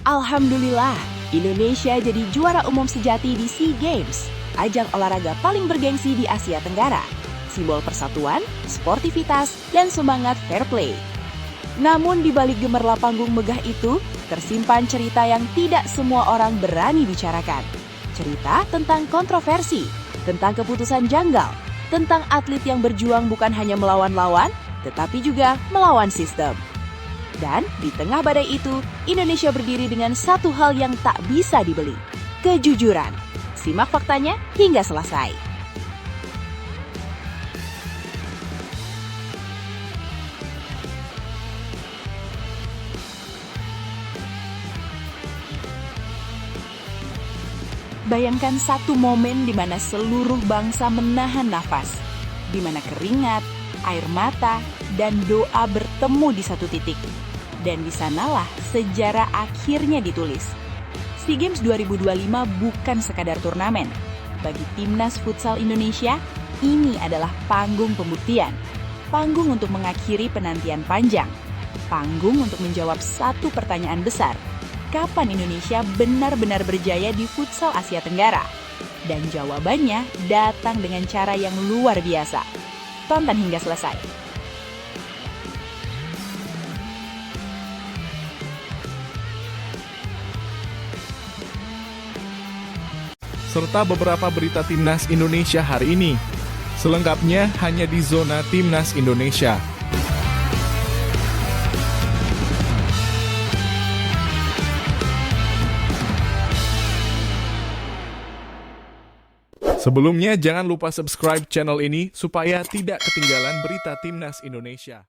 Alhamdulillah, Indonesia jadi juara umum sejati di SEA Games, ajang olahraga paling bergengsi di Asia Tenggara, simbol persatuan, sportivitas, dan semangat fair play. Namun di balik gemerlap panggung megah itu, tersimpan cerita yang tidak semua orang berani bicarakan. Cerita tentang kontroversi, tentang keputusan janggal, tentang atlet yang berjuang bukan hanya melawan lawan, tetapi juga melawan sistem. Dan di tengah badai itu, Indonesia berdiri dengan satu hal yang tak bisa dibeli, kejujuran. Simak faktanya hingga selesai. Bayangkan satu momen di mana seluruh bangsa menahan nafas, di mana keringat, air mata, dan doa bertemu di satu titik. Dan di sanalah sejarah akhirnya ditulis. SEA Games 2025 bukan sekadar turnamen. Bagi Timnas Futsal Indonesia, ini adalah panggung pembuktian. Panggung untuk mengakhiri penantian panjang. Panggung untuk menjawab satu pertanyaan besar. Kapan Indonesia benar-benar berjaya di futsal Asia Tenggara? Dan jawabannya datang dengan cara yang luar biasa. Tonton hingga selesai. Serta beberapa berita Timnas Indonesia hari ini. Selengkapnya hanya di Zona Timnas Indonesia. Sebelumnya jangan lupa subscribe channel ini supaya tidak ketinggalan berita Timnas Indonesia.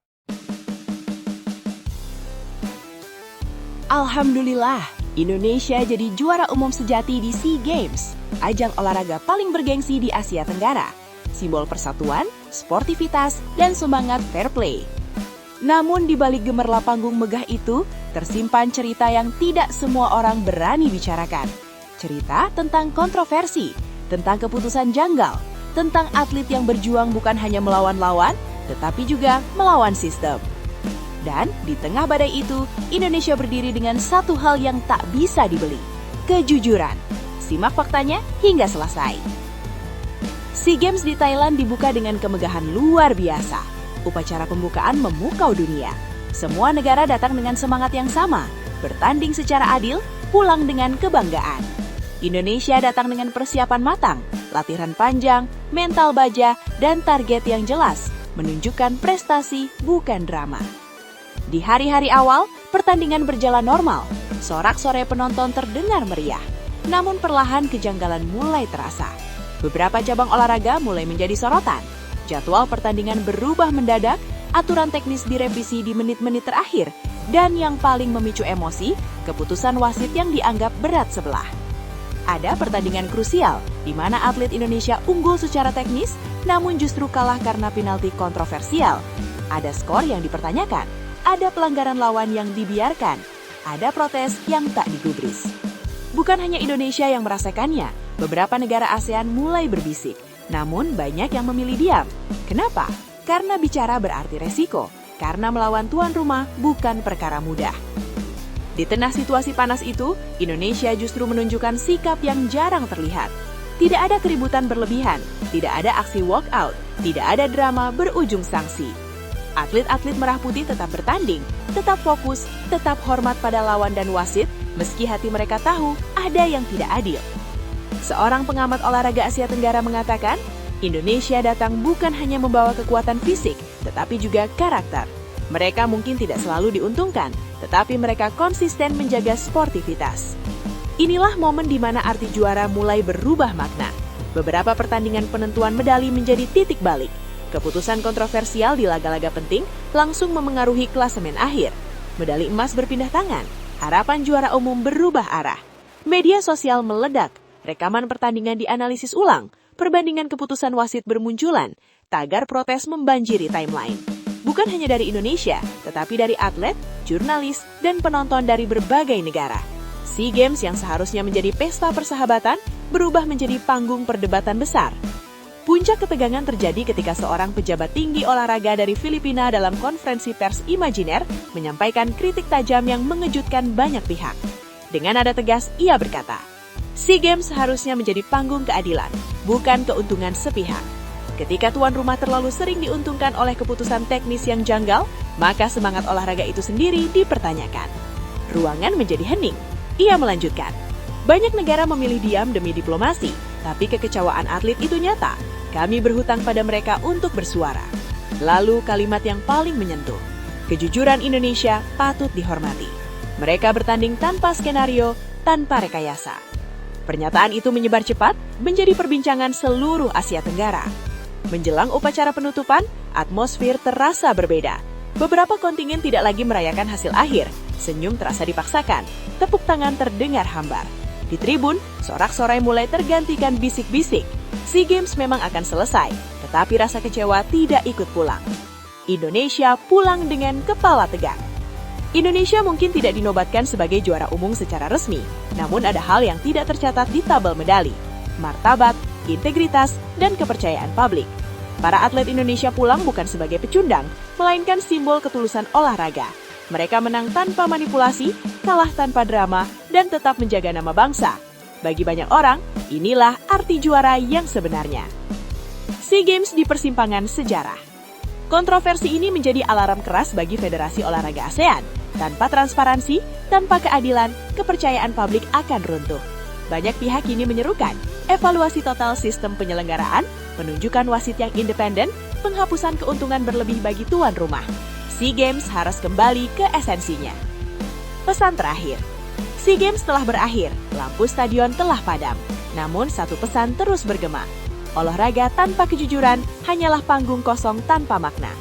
Alhamdulillah, Indonesia jadi juara umum sejati di SEA Games, ajang olahraga paling bergengsi di Asia Tenggara, simbol persatuan, sportivitas, dan semangat fair play. Namun di balik gemerlap panggung megah itu, tersimpan cerita yang tidak semua orang berani bicarakan. Cerita tentang kontroversi, tentang keputusan janggal, tentang atlet yang berjuang bukan hanya melawan lawan, tetapi juga melawan sistem. Dan di tengah badai itu, Indonesia berdiri dengan satu hal yang tak bisa dibeli, kejujuran. Simak faktanya hingga selesai. SEA Games di Thailand dibuka dengan kemegahan luar biasa. Upacara pembukaan memukau dunia. Semua negara datang dengan semangat yang sama, bertanding secara adil, pulang dengan kebanggaan. Indonesia datang dengan persiapan matang, latihan panjang, mental baja, dan target yang jelas, menunjukkan prestasi bukan drama. Di hari-hari awal, pertandingan berjalan normal. Sorak-sorai penonton terdengar meriah. Namun perlahan kejanggalan mulai terasa. Beberapa cabang olahraga mulai menjadi sorotan. Jadwal pertandingan berubah mendadak, aturan teknis direvisi di menit-menit terakhir, dan yang paling memicu emosi, keputusan wasit yang dianggap berat sebelah. Ada pertandingan krusial, di mana atlet Indonesia unggul secara teknis, namun justru kalah karena penalti kontroversial. Ada skor yang dipertanyakan. Ada pelanggaran lawan yang dibiarkan, ada protes yang tak digubris. Bukan hanya Indonesia yang merasakannya, beberapa negara ASEAN mulai berbisik, namun banyak yang memilih diam. Kenapa? Karena bicara berarti resiko, karena melawan tuan rumah bukan perkara mudah. Di tengah situasi panas itu, Indonesia justru menunjukkan sikap yang jarang terlihat. Tidak ada keributan berlebihan, tidak ada aksi walkout, tidak ada drama berujung sanksi. Atlet-atlet merah putih tetap bertanding, tetap fokus, tetap hormat pada lawan dan wasit, meski hati mereka tahu ada yang tidak adil. Seorang pengamat olahraga Asia Tenggara mengatakan, Indonesia datang bukan hanya membawa kekuatan fisik, tetapi juga karakter. Mereka mungkin tidak selalu diuntungkan, tetapi mereka konsisten menjaga sportivitas. Inilah momen di mana arti juara mulai berubah makna. Beberapa pertandingan penentuan medali menjadi titik balik. Keputusan kontroversial di laga-laga penting langsung memengaruhi klasemen akhir. Medali emas berpindah tangan, harapan juara umum berubah arah. Media sosial meledak, rekaman pertandingan dianalisis ulang, perbandingan keputusan wasit bermunculan, tagar protes membanjiri timeline. Bukan hanya dari Indonesia, tetapi dari atlet, jurnalis, dan penonton dari berbagai negara. SEA Games yang seharusnya menjadi pesta persahabatan berubah menjadi panggung perdebatan besar. Puncak ketegangan terjadi ketika seorang pejabat tinggi olahraga dari Filipina dalam konferensi pers imajiner menyampaikan kritik tajam yang mengejutkan banyak pihak. Dengan nada tegas, ia berkata, SEA Games seharusnya menjadi panggung keadilan, bukan keuntungan sepihak. Ketika tuan rumah terlalu sering diuntungkan oleh keputusan teknis yang janggal, maka semangat olahraga itu sendiri dipertanyakan. Ruangan menjadi hening. Ia melanjutkan, banyak negara memilih diam demi diplomasi, tapi kekecewaan atlet itu nyata. Kami berhutang pada mereka untuk bersuara. Lalu kalimat yang paling menyentuh, kejujuran Indonesia patut dihormati. Mereka bertanding tanpa skenario, tanpa rekayasa. Pernyataan itu menyebar cepat, menjadi perbincangan seluruh Asia Tenggara. Menjelang upacara penutupan, atmosfer terasa berbeda. Beberapa kontingen tidak lagi merayakan hasil akhir, senyum terasa dipaksakan, tepuk tangan terdengar hambar. Di tribun, sorak-sorai mulai tergantikan bisik-bisik. SEA Games memang akan selesai, tetapi rasa kecewa tidak ikut pulang. Indonesia pulang dengan kepala tegak. Indonesia mungkin tidak dinobatkan sebagai juara umum secara resmi, namun ada hal yang tidak tercatat di tabel medali. Martabat, integritas, dan kepercayaan publik. Para atlet Indonesia pulang bukan sebagai pecundang, melainkan simbol ketulusan olahraga. Mereka menang tanpa manipulasi, kalah tanpa drama, dan tetap menjaga nama bangsa. Bagi banyak orang, inilah arti juara yang sebenarnya. SEA Games di persimpangan sejarah. Kontroversi ini menjadi alarm keras bagi Federasi Olahraga ASEAN. Tanpa transparansi, tanpa keadilan, kepercayaan publik akan runtuh. Banyak pihak kini menyerukan evaluasi total sistem penyelenggaraan, penunjukan wasit yang independen, penghapusan keuntungan berlebih bagi tuan rumah. SEA Games harus kembali ke esensinya. Pesan terakhir, SEA Games telah berakhir, lampu stadion telah padam. Namun satu pesan terus bergema. Olahraga tanpa kejujuran hanyalah panggung kosong tanpa makna.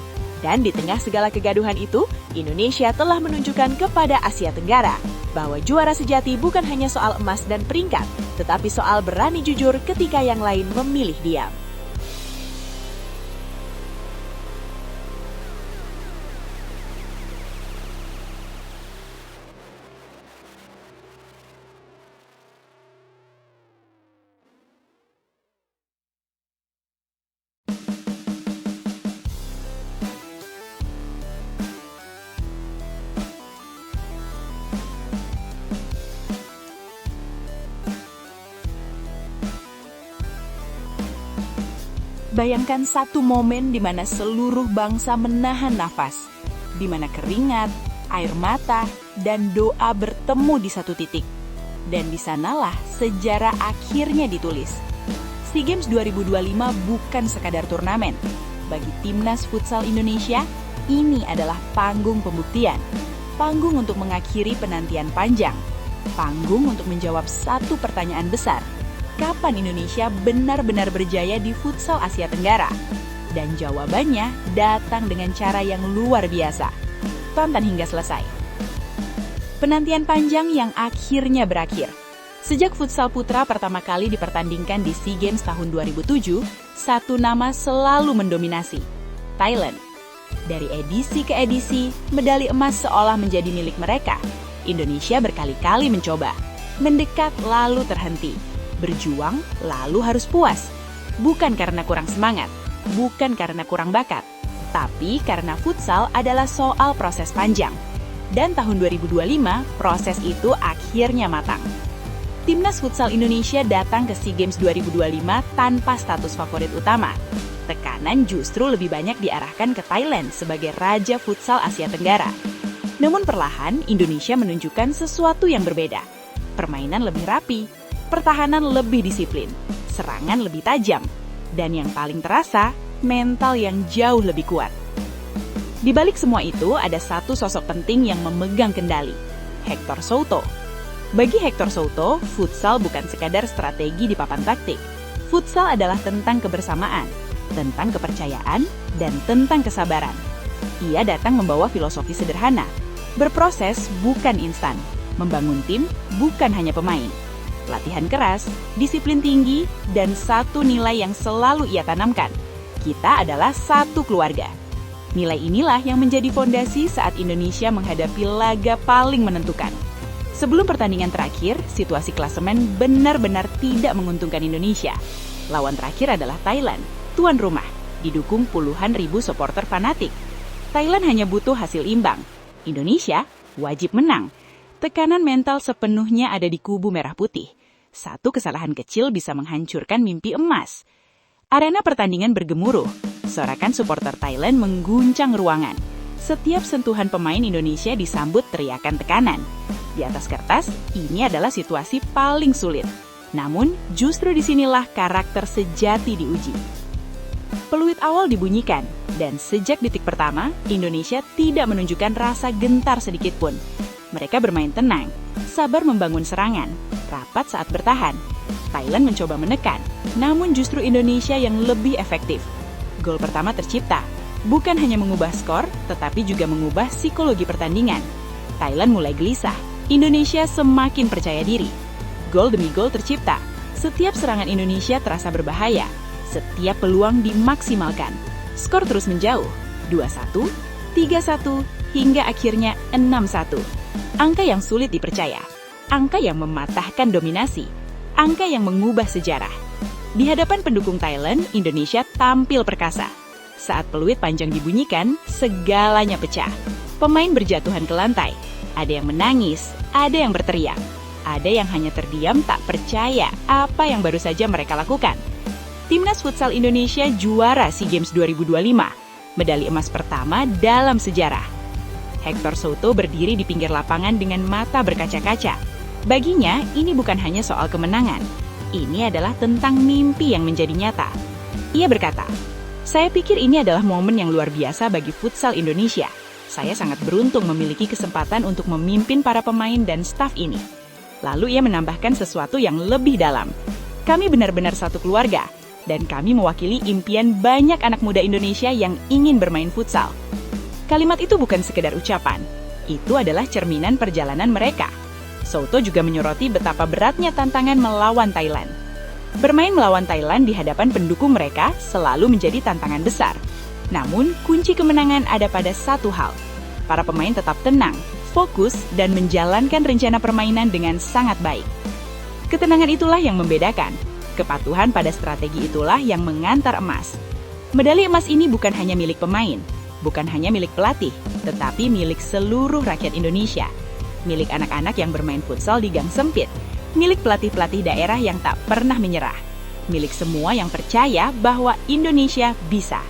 Dan di tengah segala kegaduhan itu, Indonesia telah menunjukkan kepada Asia Tenggara bahwa juara sejati bukan hanya soal emas dan peringkat, tetapi soal berani jujur ketika yang lain memilih diam. Bayangkan satu momen di mana seluruh bangsa menahan nafas, di mana keringat, air mata, dan doa bertemu di satu titik. Dan di sanalah sejarah akhirnya ditulis. SEA Games 2025 bukan sekadar turnamen. Bagi Timnas Futsal Indonesia, ini adalah panggung pembuktian. Panggung untuk mengakhiri penantian panjang. Panggung untuk menjawab satu pertanyaan besar. Kapan Indonesia benar-benar berjaya di futsal Asia Tenggara? Dan jawabannya datang dengan cara yang luar biasa. Tonton hingga selesai. Penantian panjang yang akhirnya berakhir. Sejak futsal putra pertama kali dipertandingkan di SEA Games tahun 2007, satu nama selalu mendominasi, Thailand. Dari edisi ke edisi, medali emas seolah menjadi milik mereka. Indonesia berkali-kali mencoba, mendekat lalu terhenti. Berjuang, lalu harus puas. Bukan karena kurang semangat, bukan karena kurang bakat, tapi karena futsal adalah soal proses panjang. Dan tahun 2025, proses itu akhirnya matang. Timnas Futsal Indonesia datang ke SEA Games 2025 tanpa status favorit utama. Tekanan justru lebih banyak diarahkan ke Thailand sebagai Raja Futsal Asia Tenggara. Namun perlahan, Indonesia menunjukkan sesuatu yang berbeda. Permainan lebih rapi, pertahanan lebih disiplin, serangan lebih tajam, dan yang paling terasa, mental yang jauh lebih kuat. Di balik semua itu, ada satu sosok penting yang memegang kendali, Hector Souto. Bagi Hector Souto, futsal bukan sekadar strategi di papan taktik. Futsal adalah tentang kebersamaan, tentang kepercayaan, dan tentang kesabaran. Ia datang membawa filosofi sederhana, berproses bukan instan, membangun tim bukan hanya pemain. Latihan keras, disiplin tinggi, dan satu nilai yang selalu ia tanamkan. Kita adalah satu keluarga. Nilai inilah yang menjadi fondasi saat Indonesia menghadapi laga paling menentukan. Sebelum pertandingan terakhir, situasi klasemen benar-benar tidak menguntungkan Indonesia. Lawan terakhir adalah Thailand, tuan rumah, didukung puluhan ribu supporter fanatik. Thailand hanya butuh hasil imbang. Indonesia wajib menang. Tekanan mental sepenuhnya ada di kubu merah putih. Satu kesalahan kecil bisa menghancurkan mimpi emas. Arena pertandingan bergemuruh. Sorakan supporter Thailand mengguncang ruangan. Setiap sentuhan pemain Indonesia disambut teriakan tekanan. Di atas kertas, ini adalah situasi paling sulit. Namun, justru disinilah karakter sejati diuji. Peluit awal dibunyikan, dan sejak detik pertama, Indonesia tidak menunjukkan rasa gentar sedikitpun. Mereka bermain tenang, sabar membangun serangan, rapat saat bertahan. Thailand mencoba menekan, namun justru Indonesia yang lebih efektif. Gol pertama tercipta, bukan hanya mengubah skor, tetapi juga mengubah psikologi pertandingan. Thailand mulai gelisah, Indonesia semakin percaya diri. Gol demi gol tercipta, setiap serangan Indonesia terasa berbahaya, setiap peluang dimaksimalkan. Skor terus menjauh, 2-1, 3-1, hingga akhirnya 6-1. Angka yang sulit dipercaya, angka yang mematahkan dominasi, angka yang mengubah sejarah. Di hadapan pendukung Thailand, Indonesia tampil perkasa. Saat peluit panjang dibunyikan, segalanya pecah. Pemain berjatuhan ke lantai, ada yang menangis, ada yang berteriak, ada yang hanya terdiam tak percaya apa yang baru saja mereka lakukan. Timnas Futsal Indonesia juara SEA Games 2025, medali emas pertama dalam sejarah. Hector Souto berdiri di pinggir lapangan dengan mata berkaca-kaca. Baginya, ini bukan hanya soal kemenangan. Ini adalah tentang mimpi yang menjadi nyata. Ia berkata, "Saya pikir ini adalah momen yang luar biasa bagi futsal Indonesia. Saya sangat beruntung memiliki kesempatan untuk memimpin para pemain dan staf ini." Lalu ia menambahkan sesuatu yang lebih dalam. "Kami benar-benar satu keluarga, dan kami mewakili impian banyak anak muda Indonesia yang ingin bermain futsal." Kalimat itu bukan sekedar ucapan, itu adalah cerminan perjalanan mereka. Souto juga menyoroti betapa beratnya tantangan melawan Thailand. Bermain melawan Thailand di hadapan pendukung mereka selalu menjadi tantangan besar. Namun, kunci kemenangan ada pada satu hal. Para pemain tetap tenang, fokus, dan menjalankan rencana permainan dengan sangat baik. Ketenangan itulah yang membedakan. Kepatuhan pada strategi itulah yang mengantar emas. Medali emas ini bukan hanya milik pemain, bukan hanya milik pelatih, tetapi milik seluruh rakyat Indonesia. Milik anak-anak yang bermain futsal di gang sempit, milik pelatih-pelatih daerah yang tak pernah menyerah, milik semua yang percaya bahwa Indonesia bisa.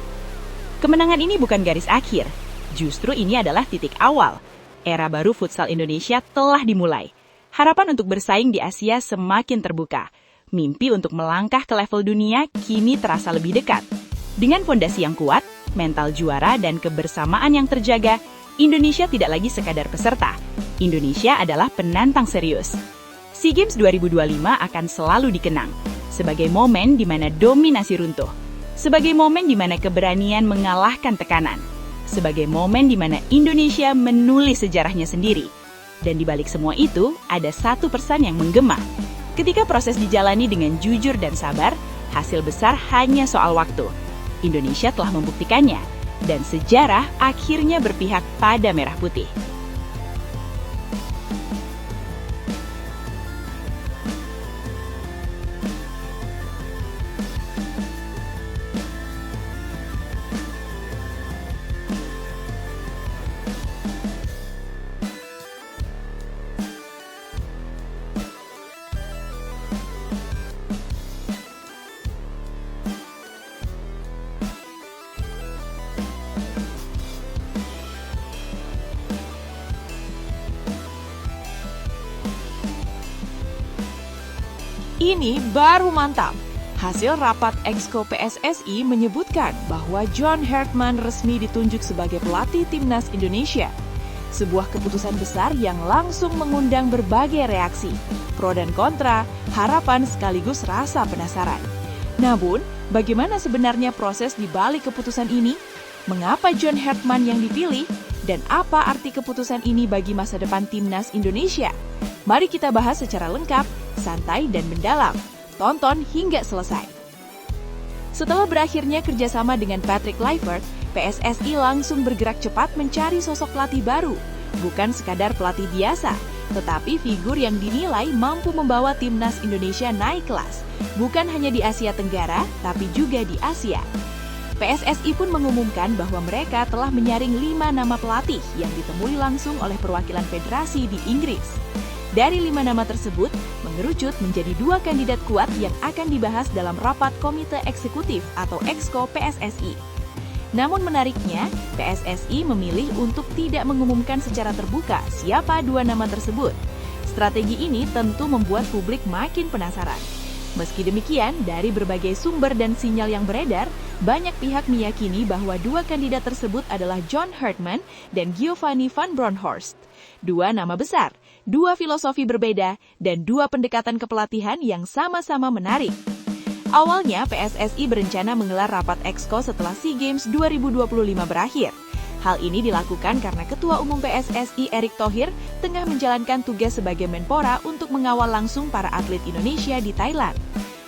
Kemenangan ini bukan garis akhir, justru ini adalah titik awal. Era baru futsal Indonesia telah dimulai. Harapan untuk bersaing di Asia semakin terbuka. Mimpi untuk melangkah ke level dunia kini terasa lebih dekat. Dengan fondasi yang kuat, mental juara, dan kebersamaan yang terjaga, Indonesia tidak lagi sekadar peserta. Indonesia adalah penantang serius. SEA Games 2025 akan selalu dikenang sebagai momen di mana dominasi runtuh, sebagai momen di mana keberanian mengalahkan tekanan, sebagai momen di mana Indonesia menulis sejarahnya sendiri. Dan di balik semua itu, ada satu pesan yang menggema. Ketika proses dijalani dengan jujur dan sabar, hasil besar hanya soal waktu. Indonesia telah membuktikannya, dan sejarah akhirnya berpihak pada merah putih. Ini baru mantap. Hasil rapat Exco PSSI menyebutkan bahwa John Hartman resmi ditunjuk sebagai pelatih Timnas Indonesia. Sebuah keputusan besar yang langsung mengundang berbagai reaksi, pro dan kontra, harapan sekaligus rasa penasaran. Namun, bagaimana sebenarnya proses di balik keputusan ini? Mengapa John Hartman yang dipilih? Dan apa arti keputusan ini bagi masa depan Timnas Indonesia? Mari kita bahas secara lengkap, santai dan mendalam. Tonton hingga selesai. Setelah berakhirnya kerjasama dengan Patrick Kluivert, PSSI langsung bergerak cepat mencari sosok pelatih baru. Bukan sekadar pelatih biasa, tetapi figur yang dinilai mampu membawa Timnas Indonesia naik kelas. Bukan hanya di Asia Tenggara, tapi juga di Asia. PSSI pun mengumumkan bahwa mereka telah menyaring 5 nama pelatih yang ditemui langsung oleh perwakilan federasi di Inggris. Dari 5 nama tersebut, mengerucut menjadi 2 kandidat kuat yang akan dibahas dalam rapat Komite Eksekutif atau Exco PSSI. Namun menariknya, PSSI memilih untuk tidak mengumumkan secara terbuka siapa 2 nama tersebut. Strategi ini tentu membuat publik makin penasaran. Meski demikian, dari berbagai sumber dan sinyal yang beredar, banyak pihak meyakini bahwa 2 kandidat tersebut adalah John Hartman dan Giovanni van Bronckhorst. 2 nama besar, 2 filosofi berbeda, dan 2 pendekatan kepelatihan yang sama-sama menarik. Awalnya, PSSI berencana menggelar rapat Exco setelah SEA Games 2025 berakhir. Hal ini dilakukan karena Ketua Umum PSSI Erick Thohir tengah menjalankan tugas sebagai Menpora untuk mengawal langsung para atlet Indonesia di Thailand.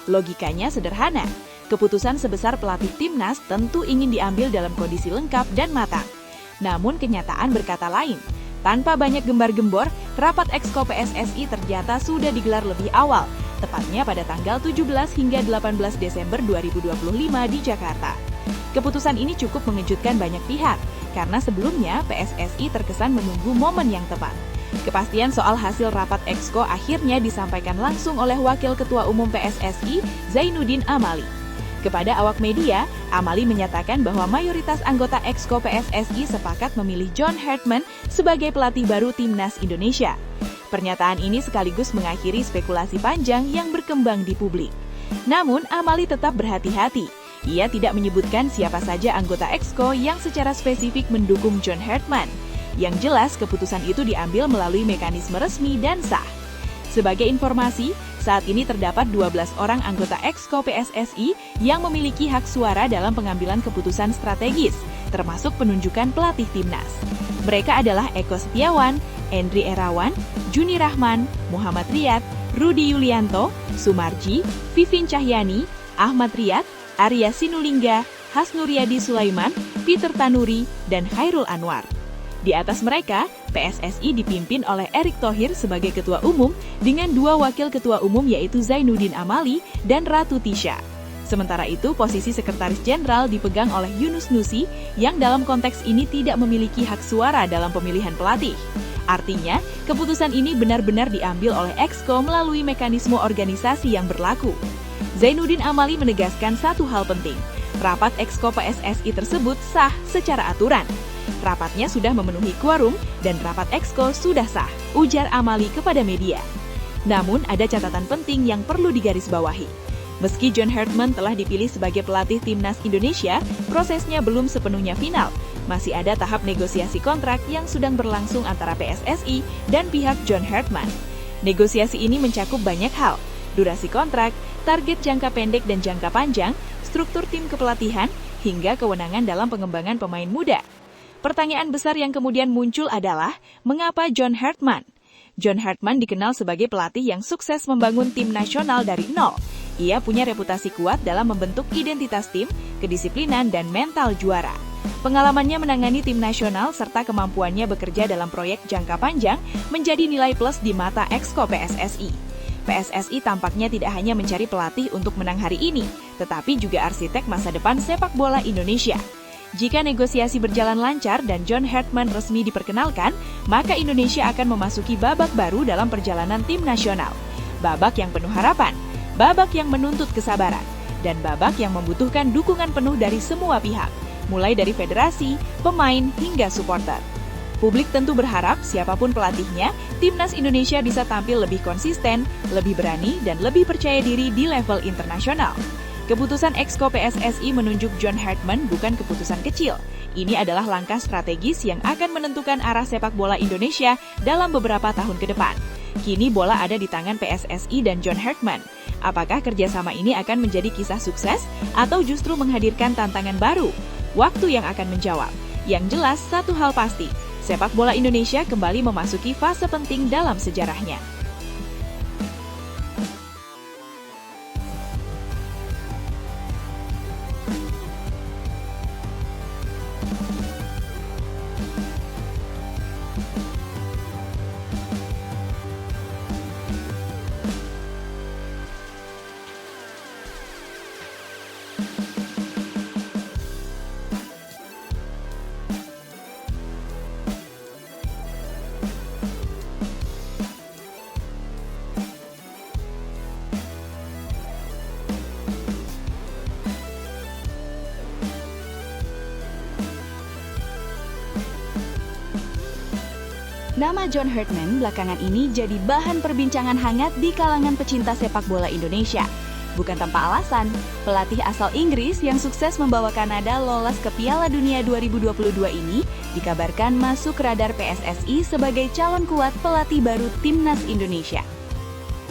Logikanya sederhana, keputusan sebesar pelatih timnas tentu ingin diambil dalam kondisi lengkap dan matang. Namun kenyataan berkata lain. Tanpa banyak gembar-gembor, rapat Exco PSSI ternyata sudah digelar lebih awal, tepatnya pada tanggal 17 hingga 18 Desember 2025 di Jakarta. Keputusan ini cukup mengejutkan banyak pihak, karena sebelumnya PSSI terkesan menunggu momen yang tepat. Kepastian soal hasil rapat Exco akhirnya disampaikan langsung oleh Wakil Ketua Umum PSSI, Zainuddin Amali. Kepada awak media, Amali menyatakan bahwa mayoritas anggota Exco PSSI sepakat memilih John Hartman sebagai pelatih baru Timnas Indonesia. Pernyataan ini sekaligus mengakhiri spekulasi panjang yang berkembang di publik. Namun, Amali tetap berhati-hati. Ia tidak menyebutkan siapa saja anggota Exco yang secara spesifik mendukung John Hartman. Yang jelas, keputusan itu diambil melalui mekanisme resmi dan sah. Sebagai informasi, saat ini terdapat 12 orang anggota Exco PSSI yang memiliki hak suara dalam pengambilan keputusan strategis, termasuk penunjukan pelatih timnas. Mereka adalah Eko Setiawan, Endri Erawan, Juni Rahman, Muhammad Riyad, Rudi Yulianto, Sumarji, Vivin Cahyani, Ahmad Riyad, Arya Sinulinga, Hasnuryadi Sulaiman, Peter Tanuri, dan Khairul Anwar. Di atas mereka, PSSI dipimpin oleh Erick Thohir sebagai Ketua Umum dengan 2 Wakil Ketua Umum yaitu Zainuddin Amali dan Ratu Tisha. Sementara itu, posisi Sekretaris Jenderal dipegang oleh Yunus Nusi yang dalam konteks ini tidak memiliki hak suara dalam pemilihan pelatih. Artinya, keputusan ini benar-benar diambil oleh Exco melalui mekanisme organisasi yang berlaku. Zainuddin Amali menegaskan satu hal penting, rapat Exco PSSI tersebut sah secara aturan. Rapatnya sudah memenuhi quorum dan rapat Exco sudah sah, ujar Amali kepada media. Namun ada catatan penting yang perlu digarisbawahi. Meski John Hartman telah dipilih sebagai pelatih Timnas Indonesia, prosesnya belum sepenuhnya final. Masih ada tahap negosiasi kontrak yang sedang berlangsung antara PSSI dan pihak John Hartman. Negosiasi ini mencakup banyak hal, durasi kontrak, target jangka pendek dan jangka panjang, struktur tim kepelatihan, hingga kewenangan dalam pengembangan pemain muda. Pertanyaan besar yang kemudian muncul adalah, mengapa John Hartman? John Hartman dikenal sebagai pelatih yang sukses membangun tim nasional dari nol. Ia punya reputasi kuat dalam membentuk identitas tim, kedisiplinan, dan mental juara. Pengalamannya menangani tim nasional serta kemampuannya bekerja dalam proyek jangka panjang menjadi nilai plus di mata Exco PSSI. PSSI tampaknya tidak hanya mencari pelatih untuk menang hari ini, tetapi juga arsitek masa depan sepak bola Indonesia. Jika negosiasi berjalan lancar dan John Hartman resmi diperkenalkan, maka Indonesia akan memasuki babak baru dalam perjalanan tim nasional. Babak yang penuh harapan, babak yang menuntut kesabaran, dan babak yang membutuhkan dukungan penuh dari semua pihak, mulai dari federasi, pemain, hingga supporter. Publik tentu berharap siapapun pelatihnya, Timnas Indonesia bisa tampil lebih konsisten, lebih berani, dan lebih percaya diri di level internasional. Keputusan Exco PSSI menunjuk John Hartman bukan keputusan kecil. Ini adalah langkah strategis yang akan menentukan arah sepak bola Indonesia dalam beberapa tahun ke depan. Kini bola ada di tangan PSSI dan John Hartman. Apakah kerjasama ini akan menjadi kisah sukses atau justru menghadirkan tantangan baru? Waktu yang akan menjawab. Yang jelas, satu hal pasti, sepak bola Indonesia kembali memasuki fase penting dalam sejarahnya. Nama John Herdman belakangan ini jadi bahan perbincangan hangat di kalangan pecinta sepak bola Indonesia. Bukan tanpa alasan, pelatih asal Inggris yang sukses membawa Kanada lolos ke Piala Dunia 2022 ini dikabarkan masuk radar PSSI sebagai calon kuat pelatih baru Timnas Indonesia.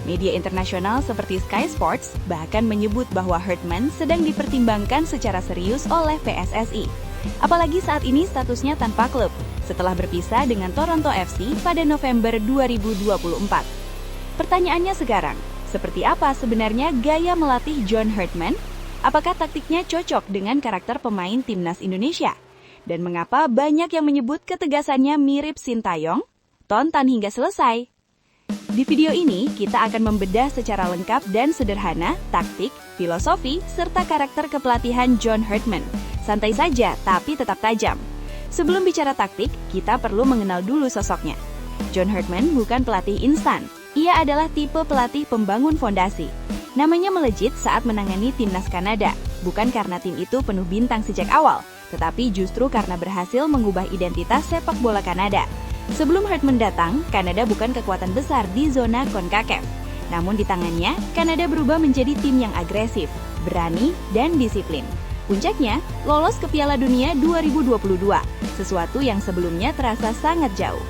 Media internasional seperti Sky Sports bahkan menyebut bahwa Herdman sedang dipertimbangkan secara serius oleh PSSI. Apalagi saat ini statusnya tanpa klub, setelah berpisah dengan Toronto FC pada November 2024. Pertanyaannya sekarang, seperti apa sebenarnya gaya melatih John Herdman? Apakah taktiknya cocok dengan karakter pemain Timnas Indonesia? Dan mengapa banyak yang menyebut ketegasannya mirip Sintayong? Tonton hingga selesai. Di video ini, kita akan membedah secara lengkap dan sederhana taktik, filosofi, serta karakter kepelatihan John Herdman. Santai saja, tapi tetap tajam. Sebelum bicara taktik, kita perlu mengenal dulu sosoknya. John Herdman bukan pelatih instan. Ia adalah tipe pelatih pembangun fondasi. Namanya melejit saat menangani Timnas Kanada, bukan karena tim itu penuh bintang sejak awal, tetapi justru karena berhasil mengubah identitas sepak bola Kanada. Sebelum Herdman datang, Kanada bukan kekuatan besar di zona CONCACAF. Namun di tangannya, Kanada berubah menjadi tim yang agresif, berani, dan disiplin. Puncaknya, lolos ke Piala Dunia 2022, sesuatu yang sebelumnya terasa sangat jauh.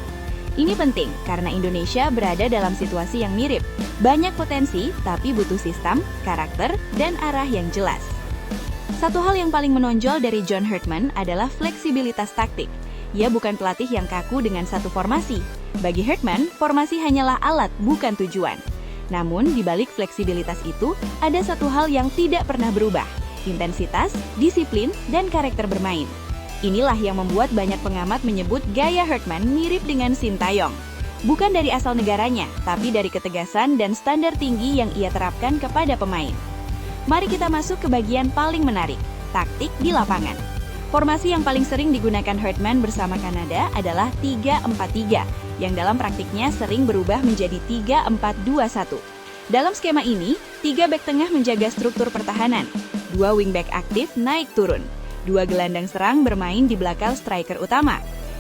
Ini penting karena Indonesia berada dalam situasi yang mirip. Banyak potensi, tapi butuh sistem, karakter, dan arah yang jelas. Satu hal yang paling menonjol dari John Herdman adalah fleksibilitas taktik. Ia bukan pelatih yang kaku dengan satu formasi. Bagi Herdman, formasi hanyalah alat, bukan tujuan. Namun, di balik fleksibilitas itu, ada satu hal yang tidak pernah berubah. Intensitas, disiplin, dan karakter bermain. Inilah yang membuat banyak pengamat menyebut gaya Herdman mirip dengan Sintayong. Bukan dari asal negaranya, tapi dari ketegasan dan standar tinggi yang ia terapkan kepada pemain. Mari kita masuk ke bagian paling menarik, taktik di lapangan. Formasi yang paling sering digunakan Herdman bersama Kanada adalah 3-4-3, yang dalam praktiknya sering berubah menjadi 3-4-2-1. Dalam skema ini, 3 bek tengah menjaga struktur pertahanan, 2 wingback aktif naik turun, 2 gelandang serang bermain di belakang striker utama.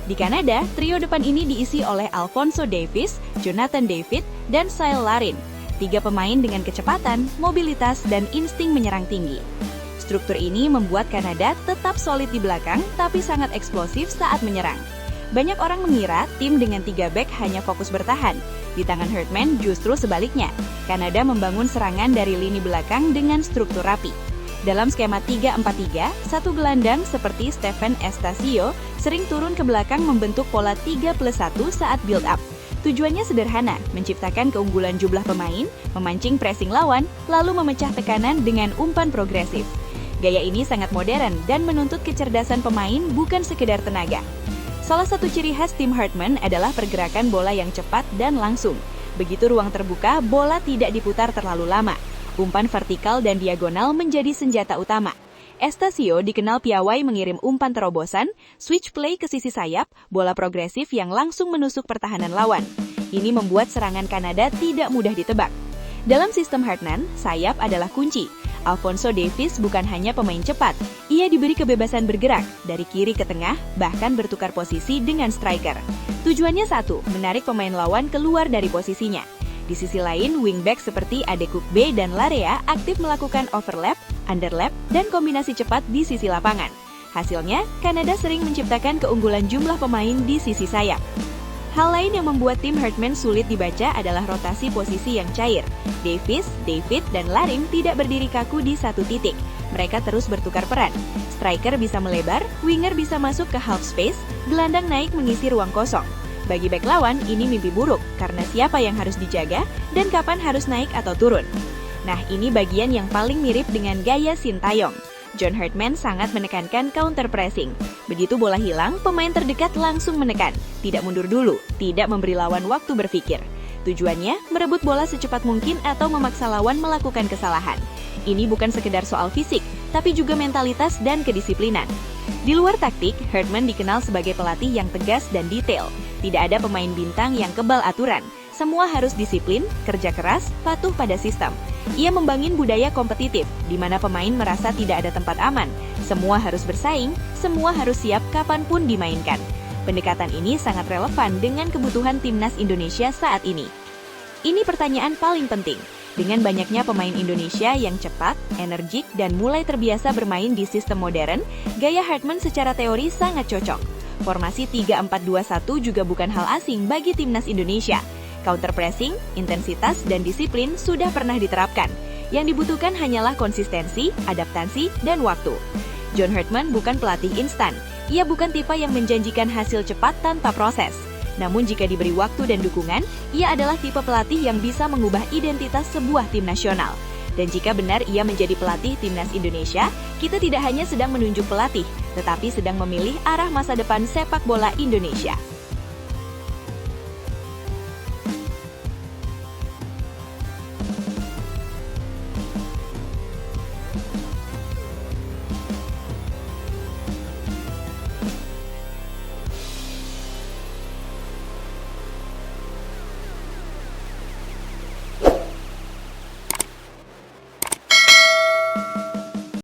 Di Kanada, trio depan ini diisi oleh Alphonso Davies, Jonathan David, dan Cyle Larin. 3 pemain dengan kecepatan, mobilitas, dan insting menyerang tinggi. Struktur ini membuat Kanada tetap solid di belakang, tapi sangat eksplosif saat menyerang. Banyak orang mengira tim dengan 3 bek hanya fokus bertahan. Di tangan Herdman justru sebaliknya. Kanada membangun serangan dari lini belakang dengan struktur rapi. Dalam skema 3-4-3, satu gelandang seperti Stephen Estasio sering turun ke belakang membentuk pola 3+1 saat build up. Tujuannya sederhana, menciptakan keunggulan jumlah pemain, memancing pressing lawan, lalu memecah tekanan dengan umpan progresif. Gaya ini sangat modern dan menuntut kecerdasan pemain bukan sekedar tenaga. Salah satu ciri khas tim Herdman adalah pergerakan bola yang cepat dan langsung. Begitu ruang terbuka, bola tidak diputar terlalu lama. Umpan vertikal dan diagonal menjadi senjata utama. Estasio dikenal piawai mengirim umpan terobosan, switch play ke sisi sayap, bola progresif yang langsung menusuk pertahanan lawan. Ini membuat serangan Kanada tidak mudah ditebak. Dalam sistem Herdman, sayap adalah kunci. Alphonso Davies bukan hanya pemain cepat, ia diberi kebebasan bergerak dari kiri ke tengah, bahkan bertukar posisi dengan striker. Tujuannya satu, menarik pemain lawan keluar dari posisinya. Di sisi lain, wingback seperti Adekugbe dan Larea aktif melakukan overlap, underlap, dan kombinasi cepat di sisi lapangan. Hasilnya, Kanada sering menciptakan keunggulan jumlah pemain di sisi sayap. Hal lain yang membuat tim Herdman sulit dibaca adalah rotasi posisi yang cair. Davies, David, dan Larin tidak berdiri kaku di satu titik. Mereka terus bertukar peran. Striker bisa melebar, winger bisa masuk ke half space, gelandang naik mengisi ruang kosong. Bagi bek lawan, ini mimpi buruk, karena siapa yang harus dijaga, dan kapan harus naik atau turun. Nah, ini bagian yang paling mirip dengan gaya Sintayong. John Herdman sangat menekankan counter pressing. Begitu bola hilang, pemain terdekat langsung menekan. Tidak mundur dulu, tidak memberi lawan waktu berpikir. Tujuannya, merebut bola secepat mungkin atau memaksa lawan melakukan kesalahan. Ini bukan sekedar soal fisik, tapi juga mentalitas dan kedisiplinan. Di luar taktik, Herdman dikenal sebagai pelatih yang tegas dan detail. Tidak ada pemain bintang yang kebal aturan. Semua harus disiplin, kerja keras, patuh pada sistem. Ia membangun budaya kompetitif, di mana pemain merasa tidak ada tempat aman. Semua harus bersaing, semua harus siap kapanpun dimainkan. Pendekatan ini sangat relevan dengan kebutuhan timnas Indonesia saat ini. Ini pertanyaan paling penting. Dengan banyaknya pemain Indonesia yang cepat, energik, dan mulai terbiasa bermain di sistem modern, gaya Hartman secara teori sangat cocok. Formasi 3-4-2-1 juga bukan hal asing bagi timnas Indonesia. Counter pressing, intensitas, dan disiplin sudah pernah diterapkan. Yang dibutuhkan hanyalah konsistensi, adaptasi, dan waktu. John Hartman bukan pelatih instan. Ia bukan tipe yang menjanjikan hasil cepat tanpa proses. Namun jika diberi waktu dan dukungan, ia adalah tipe pelatih yang bisa mengubah identitas sebuah tim nasional. Dan jika benar ia menjadi pelatih timnas Indonesia, kita tidak hanya sedang menunjuk pelatih, tetapi sedang memilih arah masa depan sepak bola Indonesia.